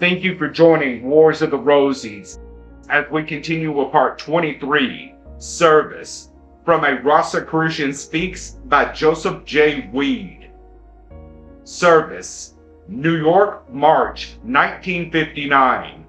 Thank you for joining Wars of the Rosies as we continue with part 23, Service, from A Rosicrucian Speaks by Joseph J. Weed. Service, New York, March 1959.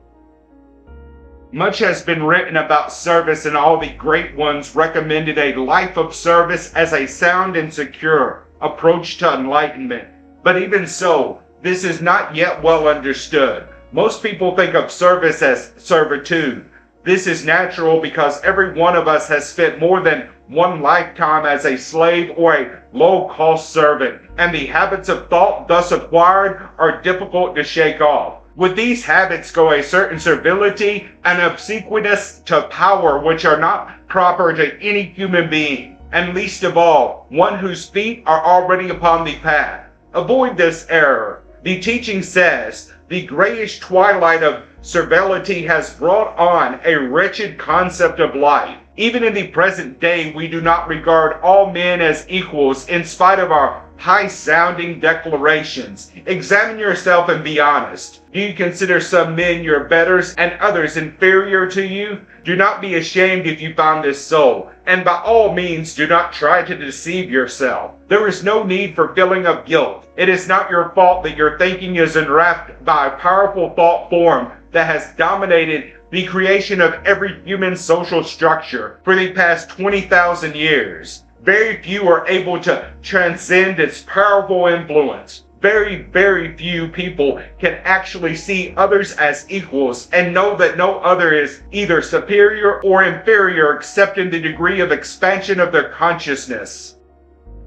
Much has been written about service, and all the great ones recommended a life of service as a sound and secure approach to enlightenment. But even so, this is not yet well understood. Most people think of service as servitude. This is natural because every one of us has spent more than one lifetime as a slave or a low-cost servant, and the habits of thought thus acquired are difficult to shake off. With these habits go a certain servility and obsequiousness to power which are not proper to any human being, and least of all, one whose feet are already upon the path. Avoid this error. The teaching says, the grayish twilight of servility has brought on a wretched concept of life. Even in the present day, we do not regard all men as equals in spite of our high-sounding declarations. Examine yourself and be honest. Do you consider some men your betters and others inferior to you? Do not be ashamed if you find this so, and by all means do not try to deceive yourself. There is no need for feeling of guilt. It is not your fault that your thinking is enwrapped by a powerful thought form that has dominated the creation of every human social structure for the past 20,000 years. Very few are able to transcend its powerful influence. Very, very few people can actually see others as equals and know that no other is either superior or inferior except in the degree of expansion of their consciousness.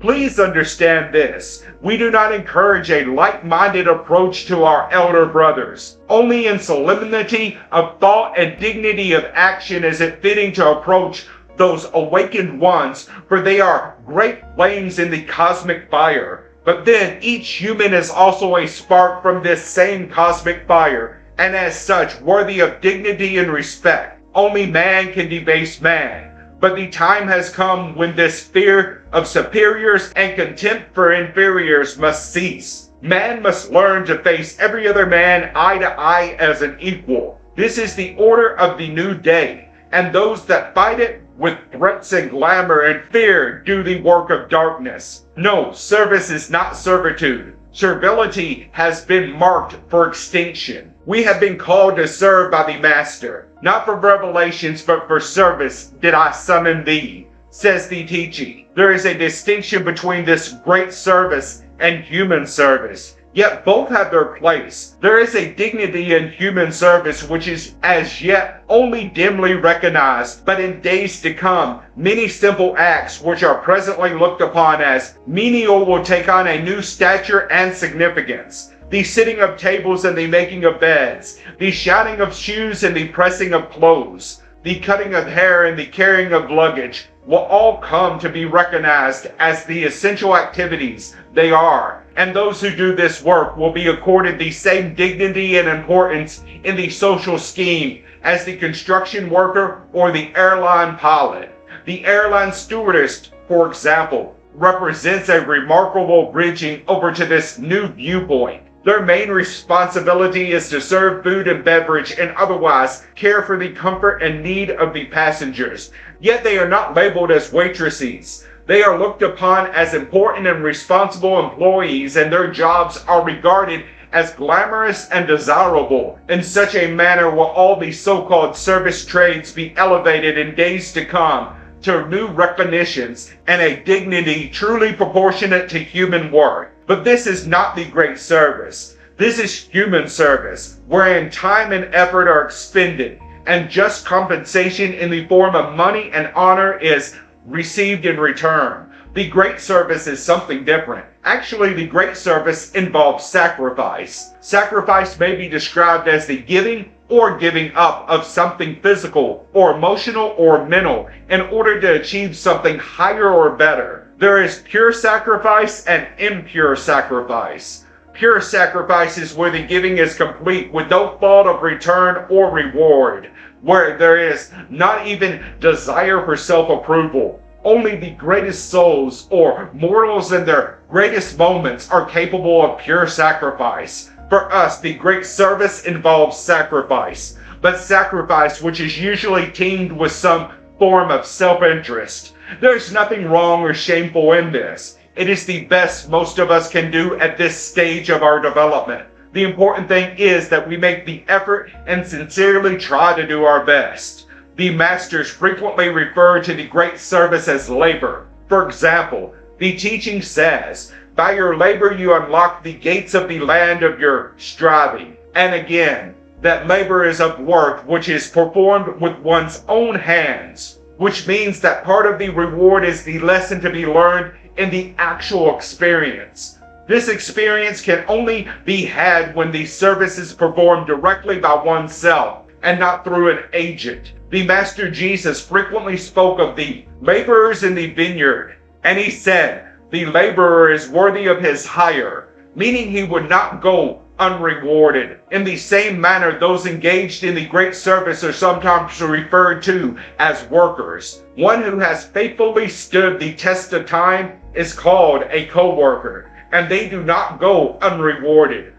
Please understand this. We do not encourage a light-minded approach to our elder brothers. Only in solemnity of thought and dignity of action is it fitting to approach those awakened ones, for they are great flames in the cosmic fire. But then each human is also a spark from this same cosmic fire, and as such worthy of dignity and respect. Only man can debase man. But the time has come when this fear of superiors and contempt for inferiors must cease. Man must learn to face every other man eye to eye as an equal. This is the order of the new day, and those that fight it with threats and glamour and fear do the work of darkness. No, service is not servitude. Servility has been marked for extinction. We have been called to serve by the Master. Not for revelations, but for service did I summon thee, says the teaching. There is a distinction between this great service and human service. Yet both have their place. There is a dignity in human service which is as yet only dimly recognized, but in days to come, many simple acts which are presently looked upon as menial will take on a new stature and significance. The sitting of tables and the making of beds, the shining of shoes and the pressing of clothes, the cutting of hair and the carrying of luggage will all come to be recognized as the essential activities they are, and those who do this work will be accorded the same dignity and importance in the social scheme as the construction worker or the airline pilot. The airline stewardess, for example, represents a remarkable bridging over to this new viewpoint. Their main responsibility is to serve food and beverage and otherwise care for the comfort and need of the passengers. Yet they are not labeled as waitresses. They are looked upon as important and responsible employees, and their jobs are regarded as glamorous and desirable. In such a manner will all the so-called service trades be elevated in days to come to new recognitions and a dignity truly proportionate to human worth. But this is not the great service. This is human service, wherein time and effort are expended, and just compensation in the form of money and honor is received in return. The great service is something different. Actually, the great service involves sacrifice. Sacrifice may be described as the giving or giving up of something physical or emotional or mental in order to achieve something higher or better. There is pure sacrifice and impure sacrifice. Pure sacrifice is where the giving is complete with no thought of return or reward, where there is not even desire for self-approval. Only the greatest souls or mortals in their greatest moments are capable of pure sacrifice. For us, the great service involves sacrifice, but sacrifice which is usually teamed with some form of self-interest. There's nothing wrong or shameful in this. It is the best most of us can do at this stage of our development. The important thing is that we make the effort and sincerely try to do our best. The masters frequently refer to the great service as labor. For example, the teaching says, "By your labor you unlock the gates of the land of your striving." And again, that labor is of work which is performed with one's own hands, which means that part of the reward is the lesson to be learned in the actual experience. This experience can only be had when the service is performed directly by oneself and not through an agent. The Master Jesus frequently spoke of the laborers in the vineyard, and he said, "The laborer is worthy of his hire," meaning he would not go unrewarded. In the same manner, those engaged in the great service are sometimes referred to as workers. One who has faithfully stood the test of time is called a co-worker, and they do not go unrewarded.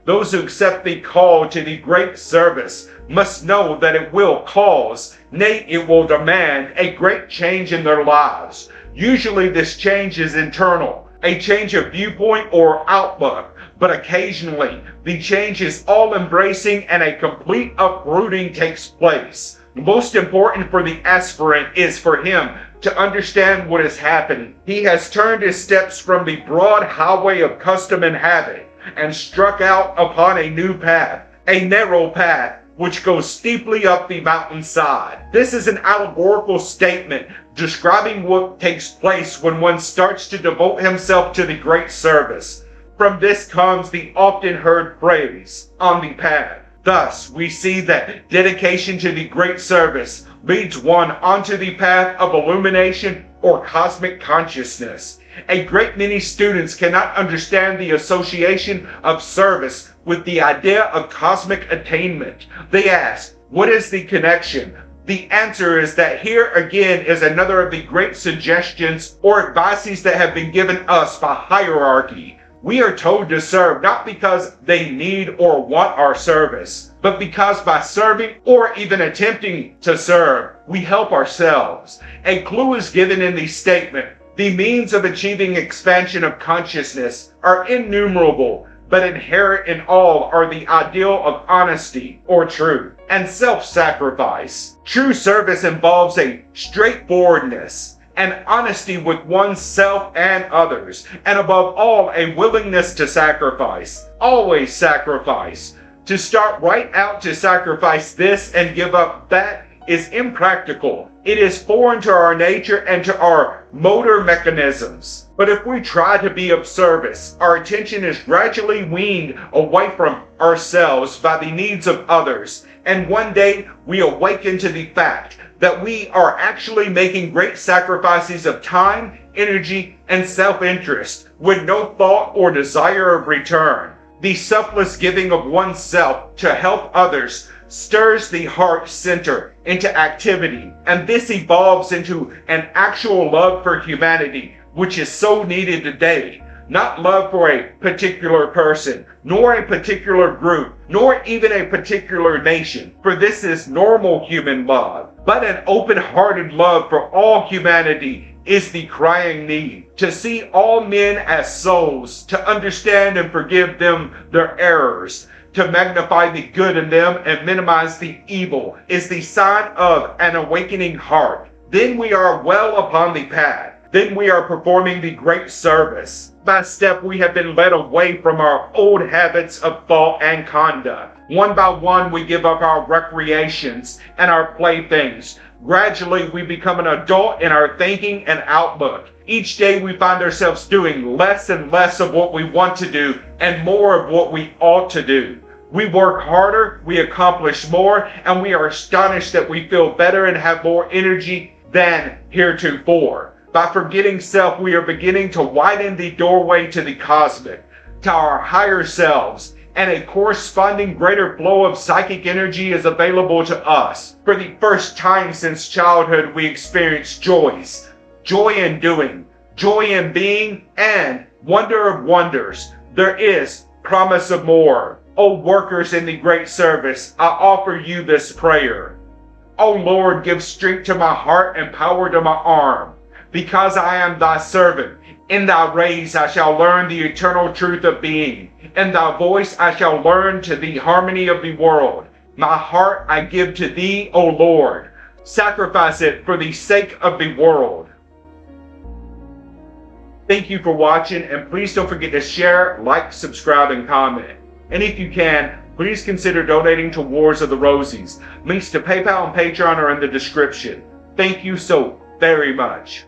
Those who accept the call to the great service must know that it will cause, nay, it will demand a great change in their lives. Usually this change is internal, a change of viewpoint or outlook, but occasionally the change is all-embracing and a complete uprooting takes place. Most important for the aspirant is for him to understand what has happened. He has turned his steps from the broad highway of custom and habit and struck out upon a new path, a narrow path which goes steeply up the mountainside. This is an allegorical statement describing what takes place when one starts to devote himself to the great service. From this comes the often heard phrase, "on the path." Thus, we see that dedication to the great service leads one onto the path of illumination or cosmic consciousness. A great many students cannot understand the association of service with the idea of cosmic attainment. They ask, what is the connection? The answer is that here again is another of the great suggestions or advices that have been given us by hierarchy. We are told to serve not because they need or want our service, but because by serving or even attempting to serve, we help ourselves. A clue is given in the statement. The means of achieving expansion of consciousness are innumerable, but inherent in all are the ideal of honesty or truth and self-sacrifice. True service involves a straightforwardness and honesty with oneself and others, and above all, a willingness to sacrifice. Always sacrifice. To start right out to sacrifice this and give up that is impractical. It is foreign to our nature and to our motor mechanisms. But if we try to be of service, our attention is gradually weaned away from ourselves by the needs of others, and one day we awaken to the fact that we are actually making great sacrifices of time, energy, and self-interest with no thought or desire of return. The selfless giving of oneself to help others stirs the heart center into activity, and this evolves into an actual love for humanity, which is so needed today. Not love for a particular person, nor a particular group, nor even a particular nation, for this is normal human love, but an open-hearted love for all humanity is the crying need. To see all men as souls, to understand and forgive them their errors, to magnify the good in them and minimize the evil is the sign of an awakening heart. Then we are well upon the path. Then we are performing the great service. By step we have been led away from our old habits of thought and conduct. One by one we give up our recreations and our playthings. Gradually we become an adult in our thinking and outlook. Each day we find ourselves doing less and less of what we want to do and more of what we ought to do. We work harder, we accomplish more, and we are astonished that we feel better and have more energy than heretofore. By forgetting self, we are beginning to widen the doorway to the cosmic, to our higher selves, and a corresponding greater flow of psychic energy is available to us. For the first time since childhood, we experience joys. Joy in doing, joy in being, and wonder of wonders. There is promise of more. O workers in the great service, I offer you this prayer. O Lord, give strength to my heart and power to my arm, because I am thy servant. In thy rays I shall learn the eternal truth of being. In thy voice I shall learn to the harmony of the world. My heart I give to thee, O Lord. Sacrifice it for the sake of the world. Thank you for watching, and please don't forget to share, like, subscribe, and comment. And if you can, please consider donating to Wars of the Rosies. Links to PayPal and Patreon are in the description. Thank you so very much.